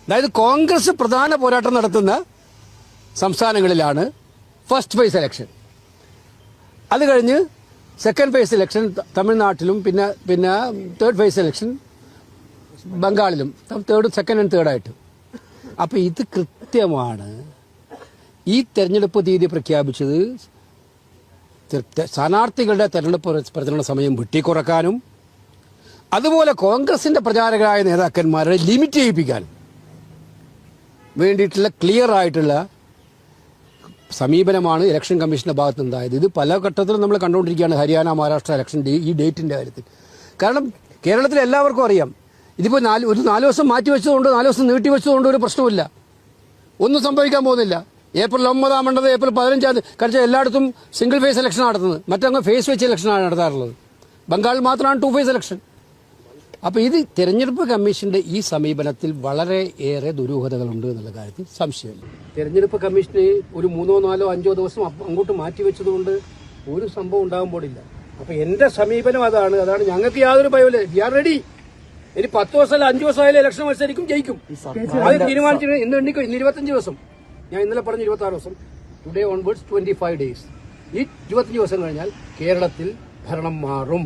അതായത് കോൺഗ്രസ് പ്രധാന പോരാട്ടം നടത്തുന്ന സംസ്ഥാനങ്ങളിലാണ് ഫസ്റ്റ് ഫേസ് ഇലക്ഷൻ. അത് കഴിഞ്ഞ് സെക്കൻഡ് ഫേസ് ഇലക്ഷൻ തമിഴ്നാട്ടിലും പിന്നെ തേർഡ് ഫേസ് ഇലക്ഷൻ ബംഗാളിലും സെക്കൻഡ് ആൻഡ് തേർഡായിട്ട്. അപ്പോൾ ഇത് കൃത്യമാണ്. ഈ തെരഞ്ഞെടുപ്പ് തീയതി പ്രഖ്യാപിച്ചത് സ്ഥാനാർത്ഥികളുടെ തെരഞ്ഞെടുപ്പ് പ്രചരണ സമയം വെട്ടിക്കുറക്കാനും അതുപോലെ കോൺഗ്രസിന്റെ പ്രചാരകരായ നേതാക്കന്മാരെ ലിമിറ്റ് ചെയ്യിപ്പിക്കാനും വേണ്ടിയിട്ടുള്ള ക്ലിയർ ആയിട്ടുള്ള സമീപനമാണ് ഇലക്ഷൻ കമ്മീഷന്റെ ഭാഗത്തുനിന്നുണ്ടായത്. ഇത് പല ഘട്ടത്തിലും നമ്മൾ കണ്ടുകൊണ്ടിരിക്കുകയാണ് ഹരിയാന മഹാരാഷ്ട്ര ഇലക്ഷൻ ഈ ഡേറ്റിന്റെ കാര്യത്തിൽ. കാരണം കേരളത്തിൽ എല്ലാവർക്കും അറിയാം, ഇതിപ്പോൾ ഒരു 4 ദിവസം മാറ്റിവെച്ചതുകൊണ്ട് 4 ദിവസം നീട്ടിവെച്ചതുകൊണ്ട് ഒരു പ്രശ്നമില്ല, ഒന്നും സംഭവിക്കാൻ പോകുന്നില്ല. ഏപ്രിൽ 9 ആവേണ്ടത് ഏപ്രിൽ 15 കഴിച്ച എല്ലായിടത്തും സിംഗിൾ ഫേസ് ഇലക്ഷൻ നടത്തുന്നത്, മറ്റങ്ങ് ഫേസ് വെച്ച് ഇലക്ഷനാണ് നടത്താറുള്ളത്. ബംഗാളിൽ മാത്രമാണ് 2 ഫേസ് ഇലക്ഷൻ. അപ്പോൾ ഇത് തെരഞ്ഞെടുപ്പ് കമ്മീഷന്റെ ഈ സമീപനത്തിൽ വളരെ ഏറെ ദുരൂഹതകളുണ്ട് എന്നുള്ള കാര്യത്തിൽ സംശയമില്ല. തെരഞ്ഞെടുപ്പ് കമ്മീഷന് ഒരു 3, 4, 5 ദിവസം അങ്ങോട്ട് മാറ്റിവെച്ചതുകൊണ്ട് ഒരു സംഭവം ഉണ്ടാകാൻ പാടില്ല. അപ്പോൾ എന്റെ സമീപനം അതാണ്. ഞങ്ങൾക്ക് യാതൊരു ഭയമില്ല. We are ready. ഇനി 10 ദിവസം 5 ദിവസം ആയാലും ഇലക്ഷൻ മത്സരിക്കും, ജയിക്കും. അത് തീരുമാനിച്ചിട്ട് ഇന്ന് എണ്ണിക്കോ. ഇന്ന് 25 ദിവസം. ഞാൻ ഇന്നലെ പറഞ്ഞ 26 ദിവസം. Today onwards 25 days. ഈ 25 ദിവസം കഴിഞ്ഞാൽ കേരളത്തിൽ ഭരണം മാറും.